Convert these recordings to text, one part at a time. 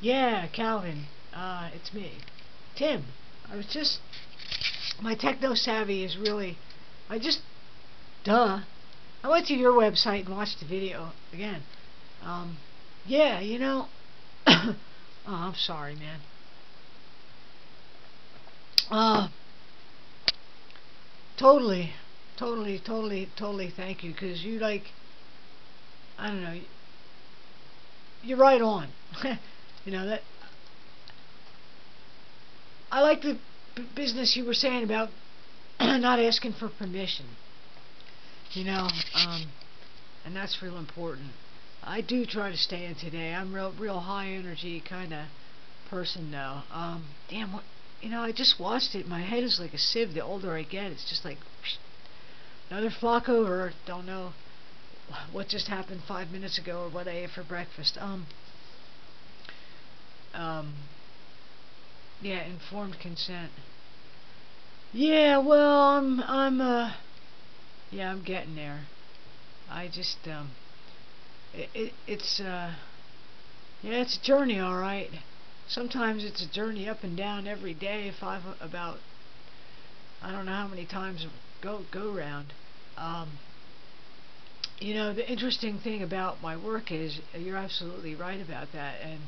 Yeah, Calvin. It's me. Tim. I was just... My techno savvy is really... I just... Duh. I went to your website and watched the video again. Yeah, you know... oh, I'm sorry, man. Totally. Totally thank you. Because you, like... I don't know. You're right on. You know, that... I like the business you were saying about not asking for permission. You know, and that's real important. I do try to stay in today. I'm real high energy kind of person though. Damn, what, you know, I just watched it. My head is like a sieve. The older I get, it's just like psh, another flock over. Don't know what just happened 5 minutes ago or what I ate for breakfast. Yeah, informed consent. Yeah, well, yeah, I'm getting there. I just, yeah, it's a journey, all right. Sometimes it's a journey up and down every day. About, I don't know how many times go round. You know, the interesting thing about my work is you're absolutely right about that, and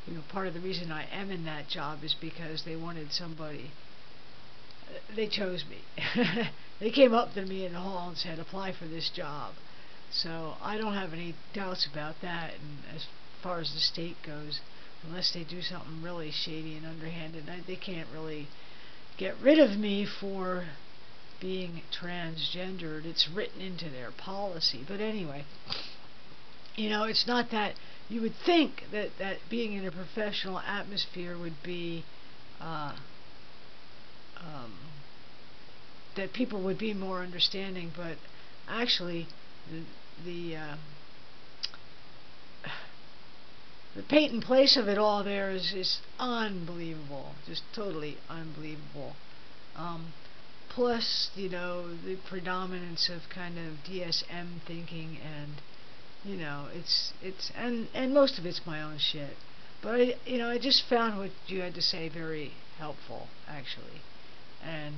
you know, part of the reason I am in that job is because they wanted somebody. They chose me. They came up to me in the hall and said, apply for this job. So I don't have any doubts about that. And as far as the state goes, unless they do something really shady and underhanded, they can't really get rid of me for being transgendered. It's written into their policy. But anyway, you know, it's not that. You would think that being in a professional atmosphere would be that people would be more understanding, but actually the patent place of it all there is unbelievable, just totally unbelievable. Plus, you know, the predominance of kind of DSM thinking, and you know, and most of it's my own shit. But I just found what you had to say very helpful, actually, and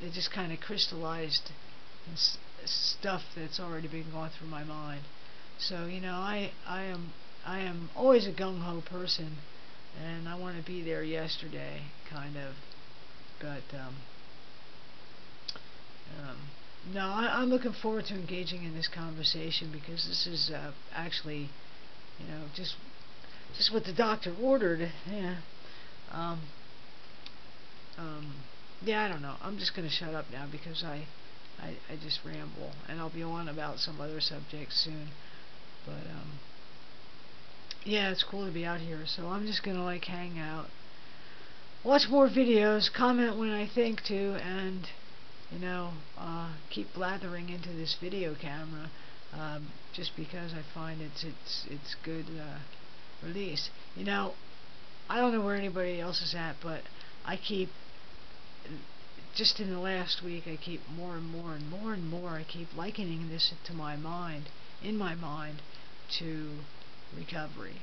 it just kind of crystallized stuff that's already been going through my mind. So, you know, I am always a gung ho person, and I want to be there yesterday, kind of, but no, I'm looking forward to engaging in this conversation, because this is actually, you know, just what the doctor ordered. Yeah. Yeah, I don't know. I'm just going to shut up now, because I just ramble, and I'll be on about some other subjects soon. But yeah, it's cool to be out here. So I'm just going to like hang out, watch more videos, comment when I think to, and you know, keep blathering into this video camera, just because I find it's good release. You know, I don't know where anybody else is at, but I keep, just in the last week, I keep more and more, I keep likening this to my mind, in my mind, to recovery,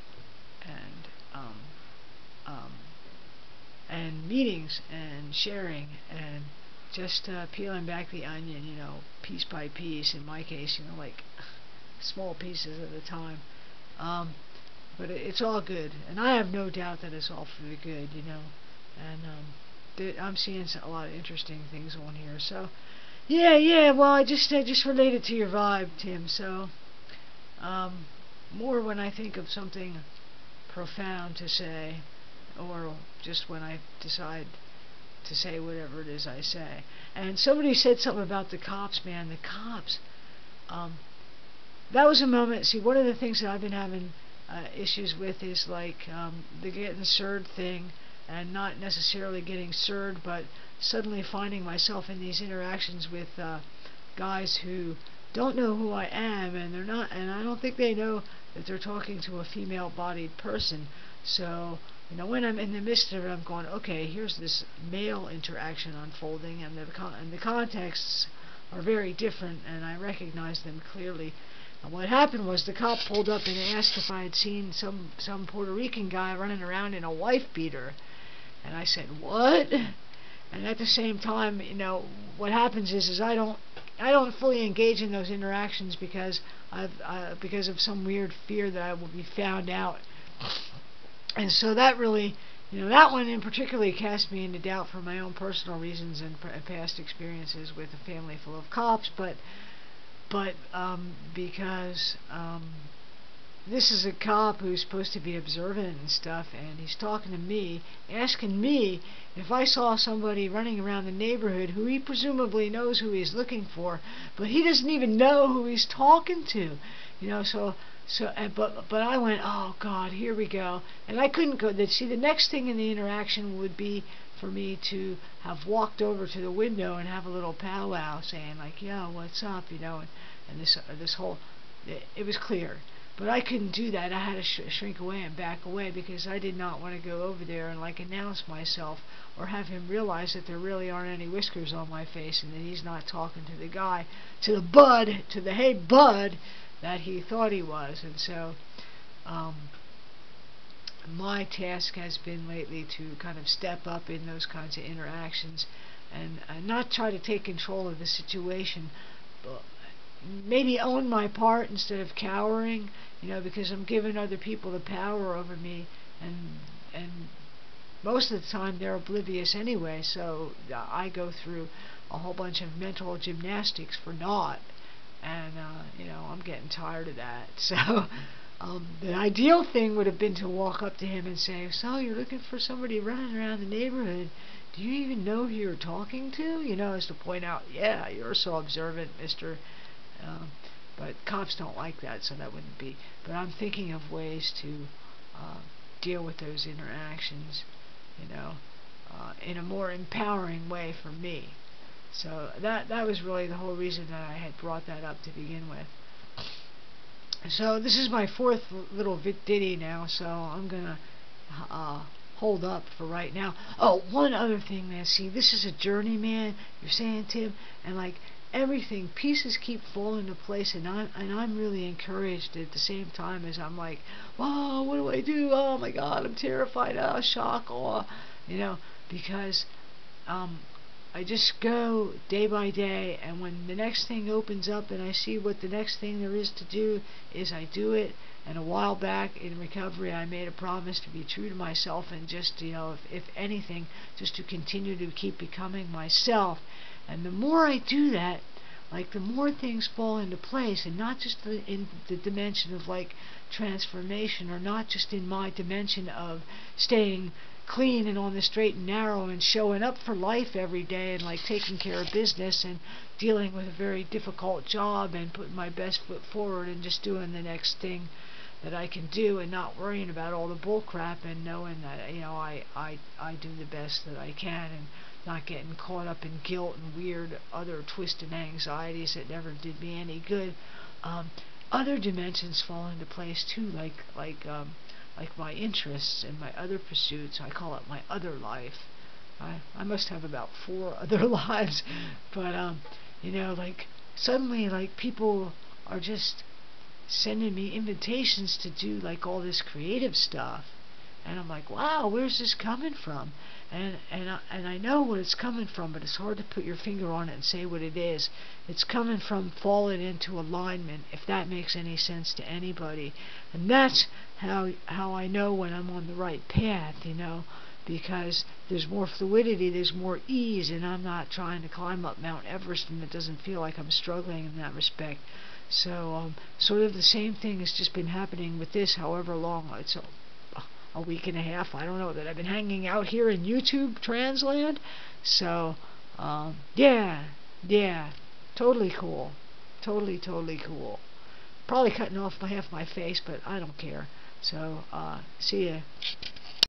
and meetings, and sharing, and just peeling back the onion, you know, piece by piece, in my case, you know, like small pieces at a time. But it's all good, and I have no doubt that it's all for the good, you know, and I'm seeing a lot of interesting things on here. So, yeah, well, I just related to your vibe, Tim, so, more when I think of something profound to say, or just when I decide to say whatever it is I say. And somebody said something about the cops, man. The cops. That was a moment. See, one of the things that I've been having issues with is like the getting surd thing, and not necessarily getting surd, but suddenly finding myself in these interactions with guys who don't know who I am, and they're not, and I don't think they know that they're talking to a female-bodied person. So, you know, when I'm in the midst of it, I'm going, okay, here's this male interaction unfolding, and the contexts are very different, and I recognize them clearly. And what happened was the cop pulled up and asked if I had seen some Puerto Rican guy running around in a wife beater. And I said, what? And at the same time, what happens is I don't fully engage in those interactions because because of some weird fear that I will be found out. And so that really, that one in particular cast me into doubt for my own personal reasons and past experiences with a family full of cops, but because this is a cop who's supposed to be observant and stuff, and he's talking to me, asking me if I saw somebody running around the neighborhood who he presumably knows who he's looking for, but he doesn't even know who he's talking to, but I went, oh God, here we go, and I couldn't go. See, the next thing in the interaction would be for me to have walked over to the window and have a little powwow, saying like, "Yo, what's up?" And this whole, it was clear. But I couldn't do that. I had to shrink away and back away because I did not want to go over there and announce myself or have him realize that there really aren't any whiskers on my face and that he's not talking to the guy, to the hey bud that he thought he was. And so my task has been lately to kind of step up in those kinds of interactions and not try to take control of the situation, but maybe own my part instead of cowering, because I'm giving other people the power over me, and most of the time they're oblivious anyway, so I go through a whole bunch of mental gymnastics for naught, and I'm getting tired of that. So the ideal thing would have been to walk up to him and say, "So you're looking for somebody running around the neighborhood, do you even know who you're talking to?" As to point out, "Yeah, you're so observant, mister." But cops don't like that, so that wouldn't be. But I'm thinking of ways to deal with those interactions, in a more empowering way for me. So that was really the whole reason that I had brought that up to begin with. So this is my fourth little ditty now, so I'm gonna hold up for right now. Oh, one other thing, man. See, this is a journey, man. You're saying, Tim, and everything, pieces keep falling into place, and I'm really encouraged at the same time as I'm like, whoa, what do I do? Oh my God, I'm terrified. Oh, shock, oh, because I just go day by day, and when the next thing opens up and I see what the next thing there is to do is, I do it. And a while back in recovery, I made a promise to be true to myself and just, if anything, just to continue to keep becoming myself. And the more I do that, the more things fall into place, and not just in the dimension of transformation, or not just in my dimension of staying clean and on the straight and narrow and showing up for life every day and taking care of business and dealing with a very difficult job and putting my best foot forward and just doing the next thing that I can do and not worrying about all the bull crap, and knowing that I do the best that I can and not getting caught up in guilt and weird other twisted anxieties that never did me any good. Other dimensions fall into place too, like my interests and my other pursuits. I call it my other life. I must have about 4 other lives, but suddenly people are just sending me invitations to do all this creative stuff, and I'm like, wow, where's this coming from? And I know what it's coming from, but it's hard to put your finger on it and say what it is. It's coming from falling into alignment, if that makes any sense to anybody. And that's how I know when I'm on the right path, because there's more fluidity, there's more ease, and I'm not trying to climb up Mount Everest, and it doesn't feel like I'm struggling in that respect. So sort of the same thing has just been happening with this, however long it's a week and a half, I don't know, that I've been hanging out here in YouTube Transland. So yeah, totally cool, totally cool. Probably cutting off half my face, but I don't care. So see ya.